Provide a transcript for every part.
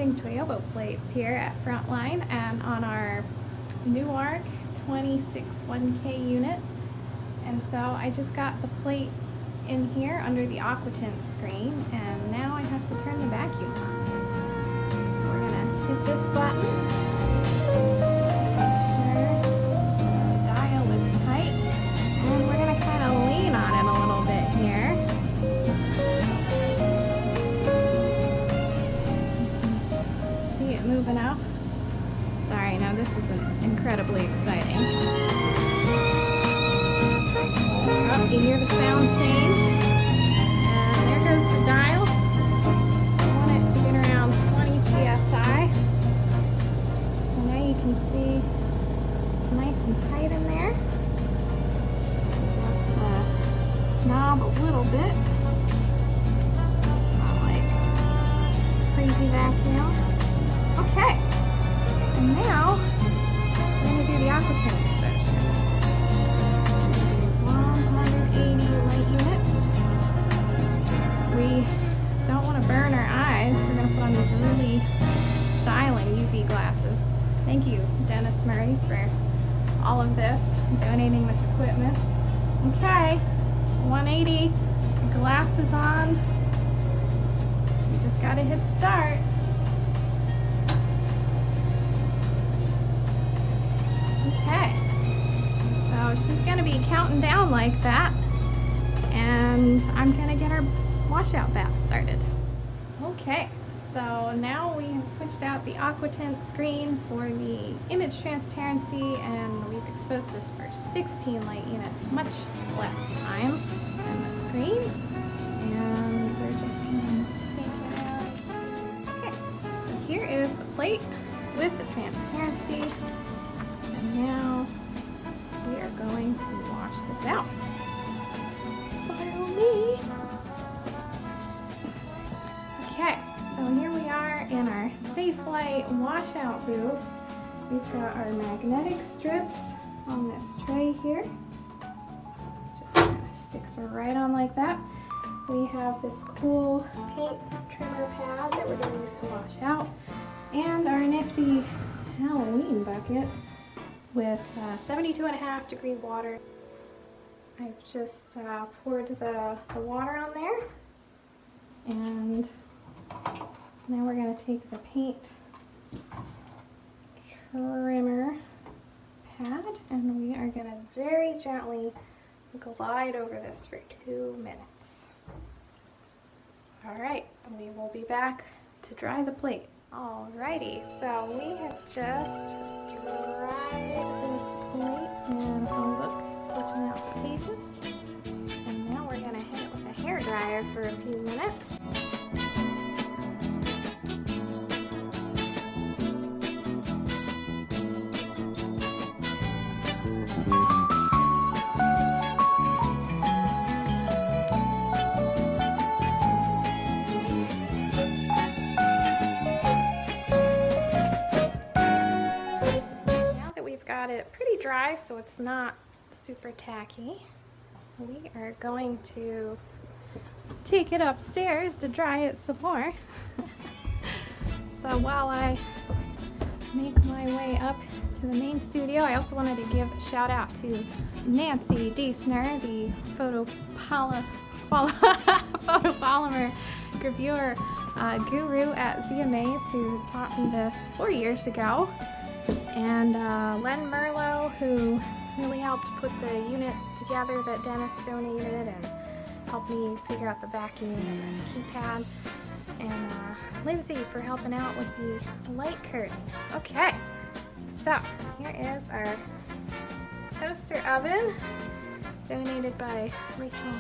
using Toyobo plates here at Frontline and on our Newark 26 1K unit. And so I just got the plate in here under the aquatint screen, and now I have to turn the vacuum on. So we're gonna hit this button. The dial is tight, and we're gonna kind of lean on it a little bit here. See it moving out? Sorry, no, this isn't incredibly exciting. Oh, you hear the sound change, and there goes the dial. I want it to get around 20 psi. So now you can see it's nice and tight in there. Adjust the knob a little bit. Not like crazy vacuum. Okay, and now we're going to do the aquatint inspection. 180 light units. We don't want to burn our eyes, so we're going to put on these really styling UV glasses. Thank you, Dennis Murray, for all of this, donating this equipment. Okay, 180, glasses on. We just got to hit start. Okay. So she's going to be counting down like that, and I'm going to get our washout bath started. Okay, so now we have switched out the aquatint screen for the image transparency, and we've exposed this for 16 light units, much less time than the screen, and we're just going to take it out. Okay, so here is the plate with the transparency, and now we are going to wash this out. Follow me. Okay, so here we are in our Safe Light washout booth. We've got our magnetic strips on this tray here. Just kind of sticks right on like that. We have this cool paint trimmer pad that we're going to use to wash out, and our nifty Halloween bucket with 72.5 degree water. I've just poured the water on there, and now we're going to take the paint trimmer pad, and we are going to very gently glide over this for 2 minutes. Alright, we will be back to dry the plate. Alrighty, so we have just dried this plate in a phone book, switching out the pages, and now we're going to hit it with a hair dryer for a few minutes. Got it pretty dry, so it's not super tacky. We are going to take it upstairs to dry it some more. So while I make my way up to the main studio, I also wanted to give a shout out to Nancy Deesner, the photopolymer gravure guru at ZMAs, who taught me this 4 years ago. And Len Merlo, who really helped put the unit together that Dennis donated and helped me figure out the vacuum and the keypad. And Lindsay for helping out with the light curtain. Okay, so here is our toaster oven, donated by Rachel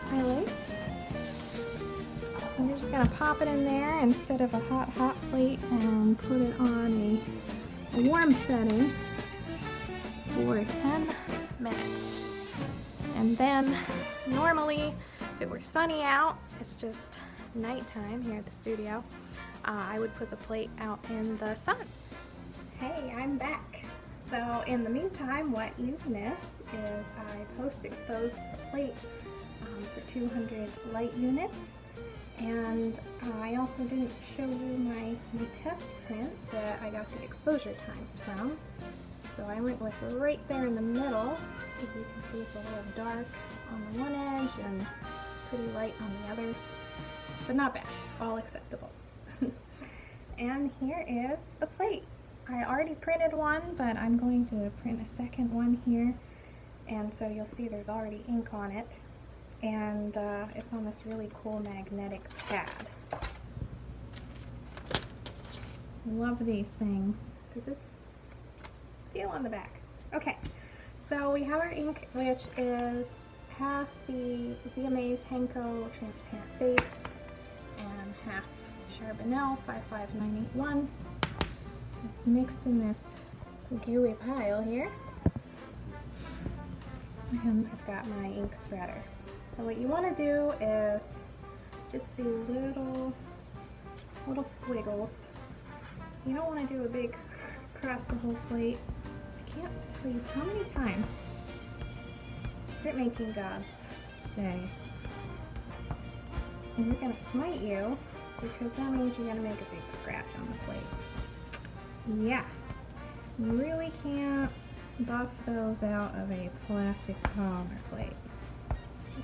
Pilace. And we're just going to pop it in there instead of a hot plate and put it on a warm setting for 10 minutes. And then normally if it were sunny out, it's just nighttime here at the studio, I would put the plate out in the sun. Hey, I'm back. So in the meantime, what you've missed is I post-exposed the plate for 200 light units, And I also didn't show you my test print that I got the exposure times from. So I went with right there in the middle. As you can see, it's a little dark on the one edge and pretty light on the other, but not bad, all acceptable. And here is the plate. I already printed one, but I'm going to print a second one here. And so you'll see there's already ink on it. And it's on this really cool magnetic pad. Love these things because it's steel on the back. Okay, so we have our ink, which is half the ZMA's Henko transparent base and half Charbonnel 55981. It's mixed in this gooey pile here. And I've got my ink spreader. So what you want to do is just do little squiggles. You don't want to do a big across the whole plate. I can't tell you how many times printmaking gods say, we're going to smite you because that means you're going to make a big scratch on the plate. Yeah, you really can't buff those out of a plastic polymer plate.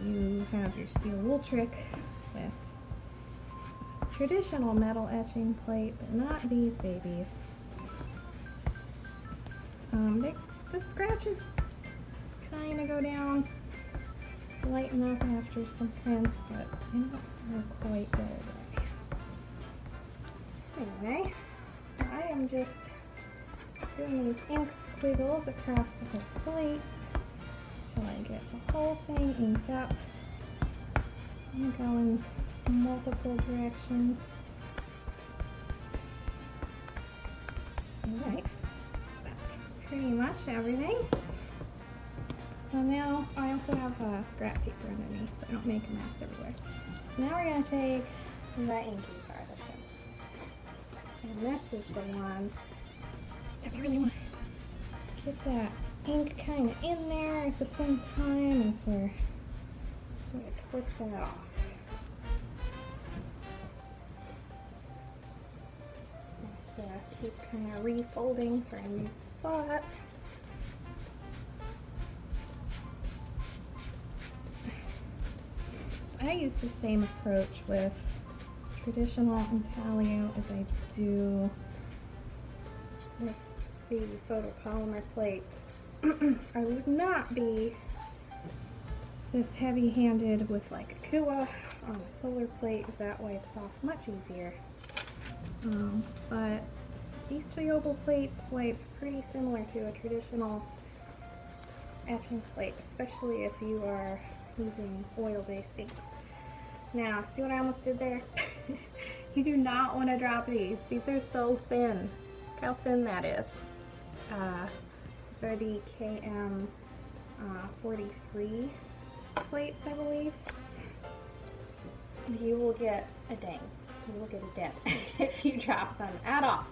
You have your steel wool trick with traditional metal etching plate, but not these babies. The scratches kind of go down light enough after some prints, but they don't quite go away. Anyway, so I am just doing these ink squiggles across the whole plate until I get the whole thing inked up and go in multiple directions. Alright, that's pretty much everything. So now I also have scrap paper underneath so I don't make a mess everywhere. So now we're going to take the inky part of it. And this is the one that we really want to get that ink kind of in there at the same time as we're sort of twisting it off. So keep kind of refolding for a new spot. I use the same approach with traditional intaglio as I do with the photopolymer plates. I would not be this heavy-handed with like a Kua on a solar plate, as that wipes off much easier. But these Toyobo plates wipe pretty similar to a traditional etching plate, especially if you are using oil-based inks. Now, see what I almost did there? You do not want to drop these. These are so thin. Look how thin that is. These are the KM 43 plates, I believe. You will get a ding. You will get a dent if you drop them at all.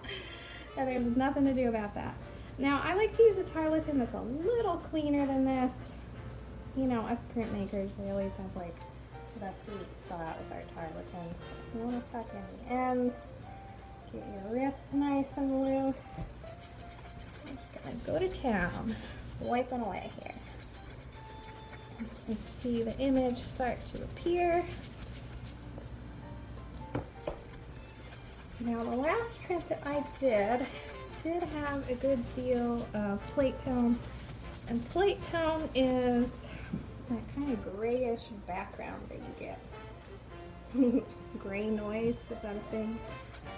And there's nothing to do about that. Now, I like to use a tarlatan that's a little cleaner than this. You know, us printmakers, we always have like that sweet spot with our tarlatans. You want to tuck in the ends, get your wrists nice and loose. I'm just going to go to town, wiping away here. You can see the image start to appear. Now, the last print that I did have a good deal of plate tone, and plate tone is that kind of grayish background that you get. Gray noise, is that a thing?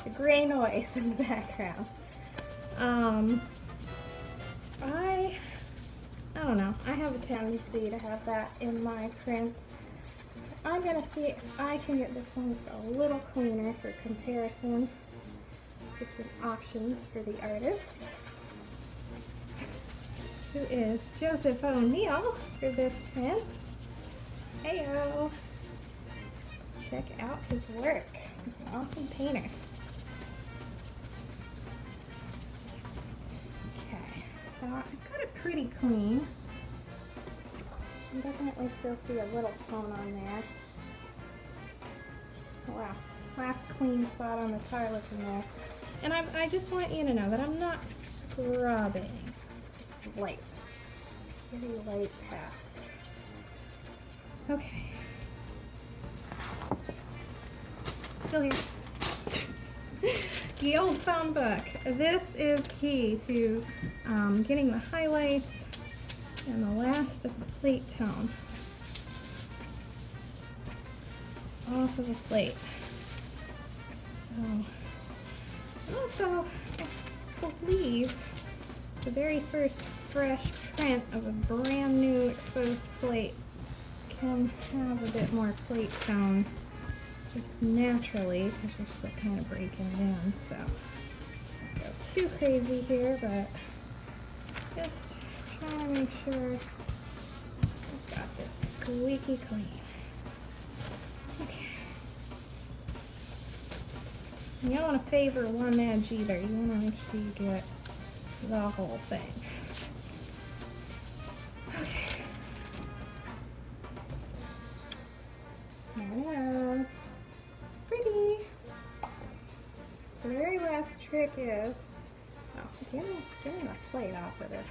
The gray noise in the background. I don't know, I have a tendency to have that in my prints. I'm going to see if I can get this one just a little cleaner for comparison. Different options for the artist, who is Joseph O'Neill for this print. Heyo! Check out his work. He's an awesome painter. Okay, so I've got it pretty clean. You definitely still see a little tone on there. last clean spot on the tire looking there. And I just want you to know that I'm not scrubbing. It's light. Pretty light pass. Okay. Still here. The old phone book. This is key to getting the highlights and the last of the plate tone off of the plate. Also, I believe the very first fresh print of a brand new exposed plate can have a bit more plate tone just naturally because you're still kind of breaking it in. So don't go too crazy here, but just trying to make sure I've got this squeaky clean. Okay. You don't want to favor one edge either. You want to make sure you get the whole thing. Okay. There it is. Pretty. So the very last trick is, getting the plate off of this.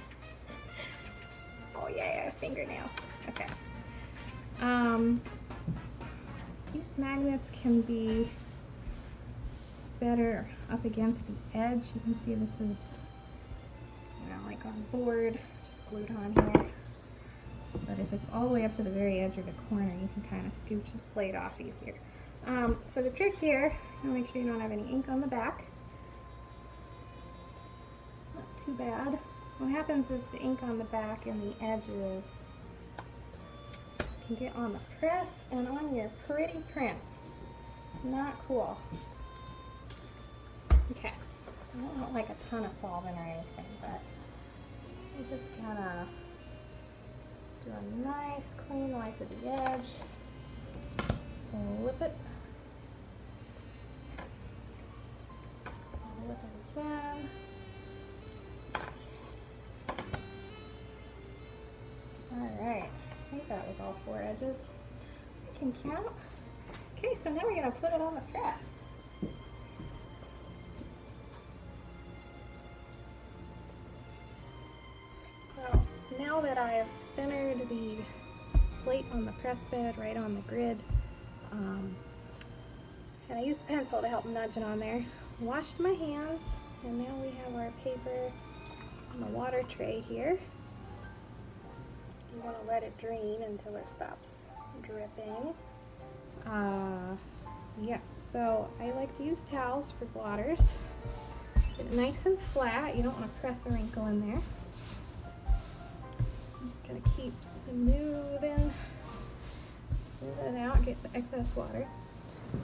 Oh yeah, fingernails. Okay. These magnets can be better up against the edge. You can see this is, like on board, just glued on here. But if it's all the way up to the very edge of the corner, you can kind of scooch the plate off easier. So the trick here, make sure you don't have any ink on the back. Not too bad. What happens is the ink on the back and the edges can get on the press and on your pretty print. Not cool. Okay. I don't want like a ton of solvent or anything, but you just gotta do a nice clean wipe of the edge. Flip it. Flip it again. Alright, I think that was all 4 edges. I can count. Okay, so now we're going to put it on the press. So now that I've centered the plate on the press bed right on the grid, and I used a pencil to help nudge it on there, washed my hands, and now we have our paper on the water tray here. You want to let it drain until it stops dripping. Yeah, so I like to use towels for blotters. Get it nice and flat. You don't want to press a wrinkle in there. I'm just going to keep smoothing it out, get the excess water.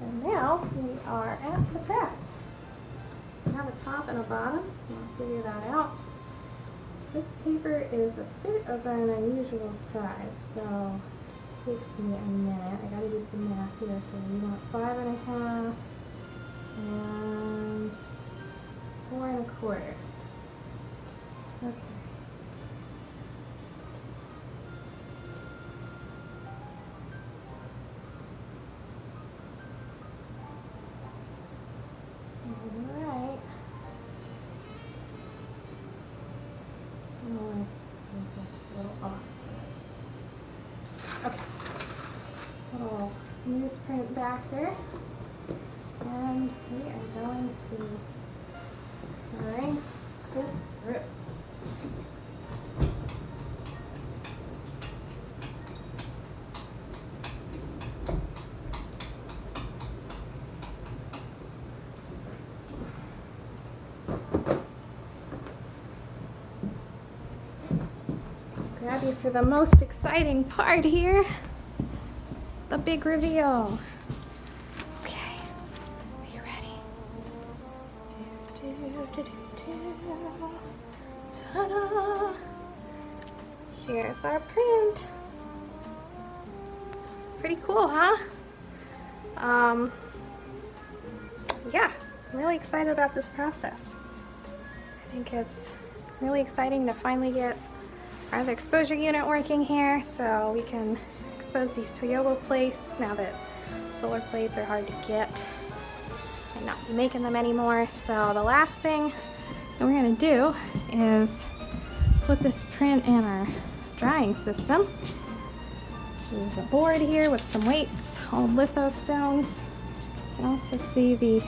And now we are at the press. We have a top and a bottom. I'll figure that out. This paper is a bit of an unusual size, so it takes me a minute. I gotta do some math here. So we want 5.5 and 4.25. Okay. Alright. Oh, I think that's a little off. Okay. Little newsprint backer. And we are going to line this through. Grab you for the most exciting part here, the big reveal. Okay, are you ready? Ta-da! Here's our print. Pretty cool, huh? Yeah, I'm really excited about this process. I think it's really exciting to finally get our other exposure unit working here so we can expose these Toyobo plates now that Solar plates are hard to get. Might not be making them anymore. So the last thing that we're gonna do is put this print in our drying system. There's a board here with some weights, old litho stones. You can also see the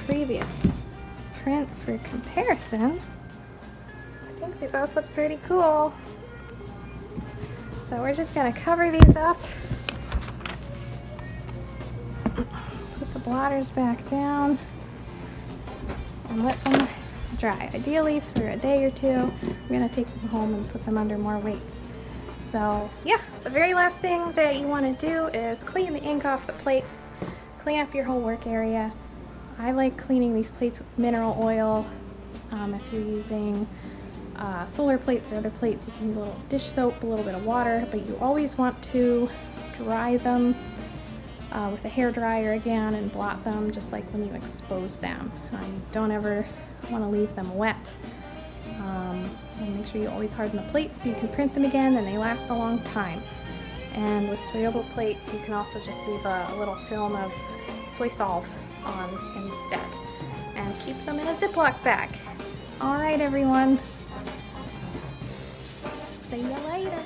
previous print for comparison. I think they both look pretty cool. So we're just gonna cover these up. Put the blotters back down and let them dry. Ideally for a day or two. We're gonna take them home and put them under more weights. So yeah, the very last thing that you want to do is clean the ink off the plate, clean up your whole work area. I like cleaning these plates with mineral oil. If you're using solar plates or other plates, you can use a little dish soap, a little bit of water, but you always want to dry them with a hair dryer again and blot them just like when you expose them. Don't ever want to leave them wet. And make sure you always harden the plates so you can print them again and they last a long time. And with Toyobo plates, you can also just leave a little film of soy solve on instead and keep them in a Ziploc bag. All right, everyone. See you later.